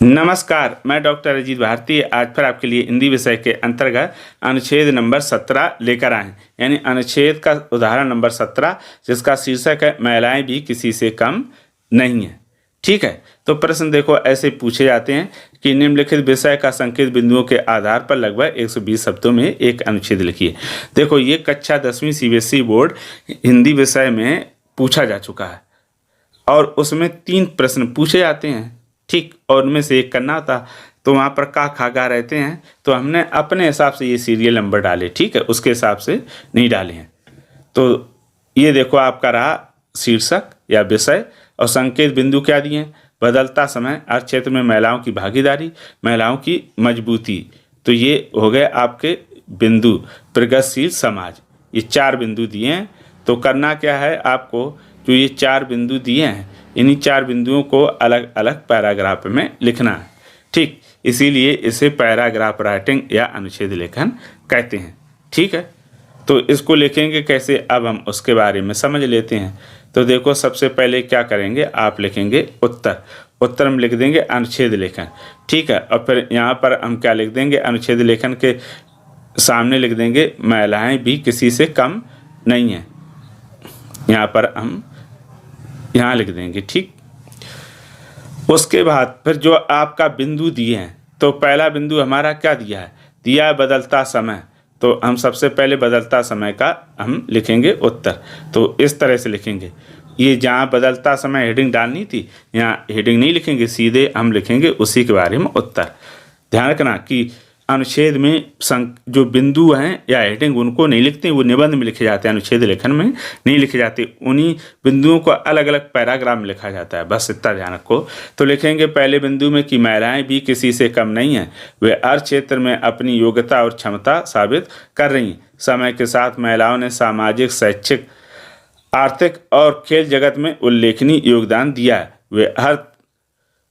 नमस्कार, मैं डॉक्टर अजीत भारती आज फिर आपके लिए हिंदी विषय के अंतर्गत अनुच्छेद नंबर 17 लेकर आए हैं। यानी अनुच्छेद का उदाहरण नंबर 17 जिसका शीर्षक है महिलाएं भी किसी से कम नहीं है। ठीक है, तो प्रश्न देखो ऐसे पूछे जाते हैं कि निम्नलिखित विषय का संकेत बिंदुओं के आधार पर लगभग 120 शब्दों में एक अनुच्छेद लिखिए। देखो ये कक्षा 10वीं सीबीएसई बोर्ड हिंदी विषय में पूछा जा चुका है और उसमें 3 प्रश्न पूछे जाते हैं। ठीक, और उनमें से एक करना था तो वहाँ पर का खा गा रहते हैं तो हमने अपने हिसाब से ये सीरियल नंबर डाले। ठीक है, उसके हिसाब से नहीं डाले हैं। तो ये देखो आपका रहा शीर्षक या विषय और संकेत बिंदु क्या दिए हैं। बदलता समय, अर्थ क्षेत्र में महिलाओं की भागीदारी, महिलाओं की मजबूती। तो ये हो गए आपके बिंदु। प्रगतिशील समाज, ये 4 बिंदु दिए हैं। तो करना क्या है आपको, जो ये 4 बिंदु दिए हैं इन्हीं 4 बिंदुओं को अलग अलग पैराग्राफ में लिखना है। ठीक, इसीलिए इसे पैराग्राफ राइटिंग या अनुच्छेद लेखन कहते हैं। ठीक है, तो इसको लिखेंगे कैसे अब हम उसके बारे में समझ लेते हैं। तो देखो सबसे पहले क्या करेंगे, आप लिखेंगे उत्तर हम लिख देंगे अनुच्छेद लेखन। ठीक है, और फिर यहाँ पर हम क्या लिख देंगे, अनुच्छेद लेखन के सामने लिख देंगे महिलाएं भी किसी से कम नहीं हैं। यहाँ पर हम यहाँ लिख देंगे। ठीक, उसके बाद फिर जो आपका बिंदु दिए हैं तो पहला बिंदु हमारा क्या दिया है बदलता समय। तो हम सबसे पहले बदलता समय का हम लिखेंगे उत्तर। तो इस तरह से लिखेंगे, ये जहाँ बदलता समय हेडिंग डालनी थी यहाँ हेडिंग नहीं लिखेंगे, सीधे हम लिखेंगे उसी के बारे में उत्तर। ध्यान रखना कि अनुच्छेद में जो बिंदु हैं या हेडिंग उनको नहीं लिखते, वो निबंध में लिखे जाते हैं, अनुच्छेद लेखन में नहीं लिखे जाते। उन्हीं बिंदुओं को अलग अलग पैराग्राफ में लिखा जाता है, बस इतना ध्यान रखो। तो लिखेंगे पहले बिंदु में कि महिलाएं भी किसी से कम नहीं हैं, वे हर क्षेत्र में अपनी योग्यता और क्षमता साबित कर रही हैं। समय के साथ महिलाओं ने सामाजिक, शैक्षिक, आर्थिक और खेल जगत में उल्लेखनीय योगदान दिया है। वे हर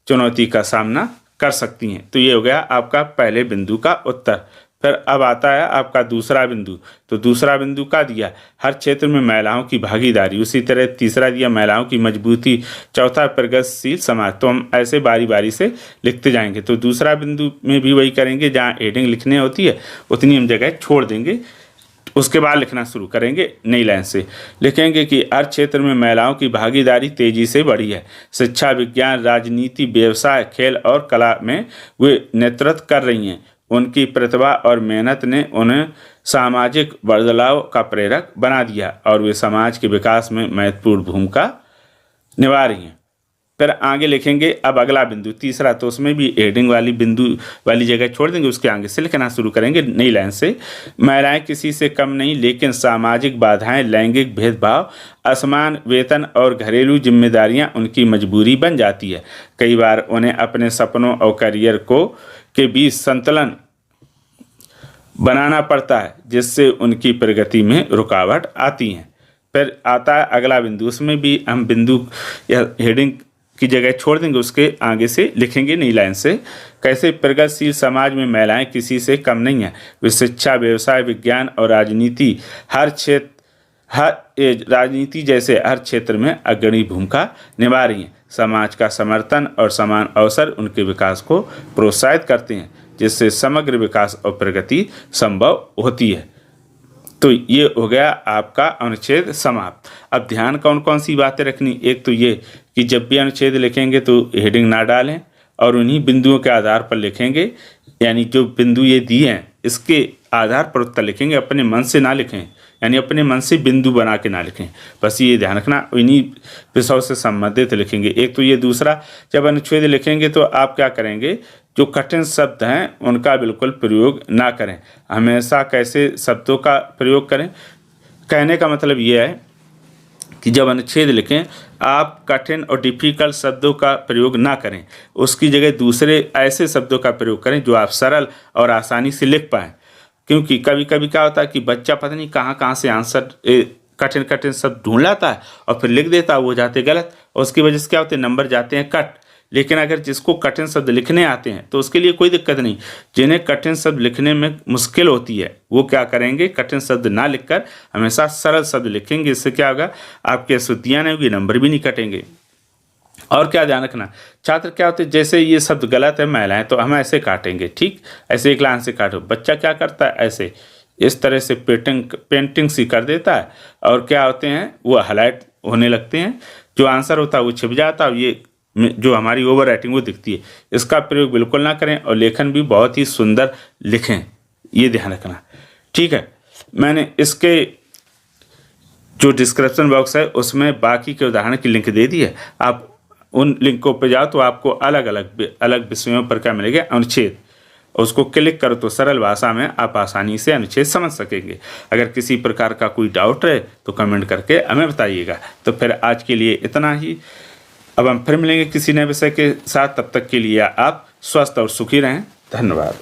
चुनौती का सामना कर सकती हैं। तो ये हो गया आपका पहले बिंदु का उत्तर। फिर अब आता है आपका दूसरा बिंदु। तो दूसरा बिंदु का दिया हर क्षेत्र में महिलाओं की भागीदारी, उसी तरह तीसरा दिया महिलाओं की मजबूती, चौथा प्रगतिशील समाज। तो हम ऐसे बारी बारी से लिखते जाएंगे। तो दूसरा बिंदु में भी वही करेंगे, जहाँ हेडिंग लिखने होती है उतनी हम जगह छोड़ देंगे, उसके बाद लिखना शुरू करेंगे नई लाइन से। लिखेंगे कि हर क्षेत्र में महिलाओं की भागीदारी तेजी से बढ़ी है। शिक्षा, विज्ञान, राजनीति, व्यवसाय, खेल और कला में वे नेतृत्व कर रही हैं। उनकी प्रतिभा और मेहनत ने उन्हें सामाजिक बदलाव का प्रेरक बना दिया और वे समाज के विकास में महत्वपूर्ण भूमिका निभा रही हैं। फिर आगे लिखेंगे अब अगला बिंदु तीसरा, तो उसमें भी हेडिंग वाली बिंदु वाली जगह छोड़ देंगे, उसके आगे से लिखना शुरू करेंगे नई लाइन से। महिलाएं किसी से कम नहीं, लेकिन सामाजिक बाधाएं, लैंगिक भेदभाव, असमान वेतन और घरेलू जिम्मेदारियां उनकी मजबूरी बन जाती है। कई बार उन्हें अपने सपनों और करियर के बीच संतुलन बनाना पड़ता है, जिससे उनकी प्रगति में रुकावट आती है। फिर आता है अगला बिंदु, उसमें भी हम बिंदु या हेडिंग की जगह छोड़ देंगे, उसके आगे से लिखेंगे नई लाइन से। कैसे प्रगतिशील समाज में महिलाएं किसी से कम नहीं हैं। वे शिक्षा, व्यवसाय, विज्ञान और राजनीति राजनीति जैसे हर क्षेत्र में अग्रणी भूमिका निभा रही हैं। समाज का समर्थन और समान अवसर उनके विकास को प्रोत्साहित करते हैं, जिससे समग्र विकास और प्रगति संभव होती है। तो ये हो गया आपका अनुच्छेद समाप्त। अब ध्यान कौन कौन सी बातें रखनी, एक तो ये कि जब भी अनुच्छेद लिखेंगे तो हेडिंग ना डालें और उन्हीं बिंदुओं के आधार पर लिखेंगे। यानी जो बिंदु ये दिए हैं इसके आधार पर उत्तर लिखेंगे, अपने मन से ना लिखें, यानी अपने मन से बिंदु बना के ना लिखें। बस ये ध्यान रखना, इन्हीं विषयों से संबंधित लिखेंगे। एक तो ये, दूसरा जब अनुच्छेद लिखेंगे तो आप क्या करेंगे, जो कठिन शब्द हैं उनका बिल्कुल प्रयोग ना करें। हमेशा कैसे शब्दों का प्रयोग करें, कहने का मतलब ये है कि जब अनुच्छेद लिखें आप कठिन और डिफ़िकल्ट शब्दों का प्रयोग ना करें, उसकी जगह दूसरे ऐसे शब्दों का प्रयोग करें जो आप सरल और आसानी से लिख पाएँ। क्योंकि कभी कभी क्या होता है कि बच्चा पता नहीं कहाँ कहाँ से आंसर कठिन कठिन शब्द ढूंढ लाता है और फिर लिख देता है, वो जाते गलत और उसकी वजह से क्या होते हैं, नंबर जाते हैं कट। लेकिन अगर जिसको कठिन शब्द लिखने आते हैं तो उसके लिए कोई दिक्कत नहीं। जिन्हें कठिन शब्द लिखने में मुश्किल होती है वो क्या करेंगे, कठिन शब्द ना लिखकर हमेशा सरल शब्द लिखेंगे। इससे क्या होगा, आपकी अशुद्धियाँ नहीं होगी, नंबर भी नहीं कटेंगे। और क्या ध्यान रखना, छात्र क्या होते हैं, जैसे ये शब्द गलत है महिलाएं तो हम ऐसे काटेंगे, ठीक, ऐसे एक लाइन से काटो। बच्चा क्या करता है, ऐसे इस तरह से पेंटिंग सी कर देता है, और क्या होते हैं वो हाईलाइट होने लगते हैं, जो आंसर होता है वो छिप जाता है, ये जो हमारी ओवर राइटिंग वो दिखती है। इसका प्रयोग बिल्कुल ना करें, और लेखन भी बहुत ही सुंदर लिखें, ये ध्यान रखना, ठीक है। मैंने इसके जो डिस्क्रिप्शन बॉक्स है उसमें बाकी के उदाहरण की लिंक दे दी है, आप उन लिंकों पर जाओ तो आपको अलग अलग विषयों पर क्या मिलेगा, अनुच्छेद, उसको क्लिक करो तो सरल भाषा में आप आसानी से अनुच्छेद समझ सकेंगे। अगर किसी प्रकार का कोई डाउट है तो कमेंट करके हमें बताइएगा। तो फिर आज के लिए इतना ही, अब हम फिर मिलेंगे किसी नए विषय के साथ, तब तक के लिए आप स्वस्थ और सुखी रहें। धन्यवाद।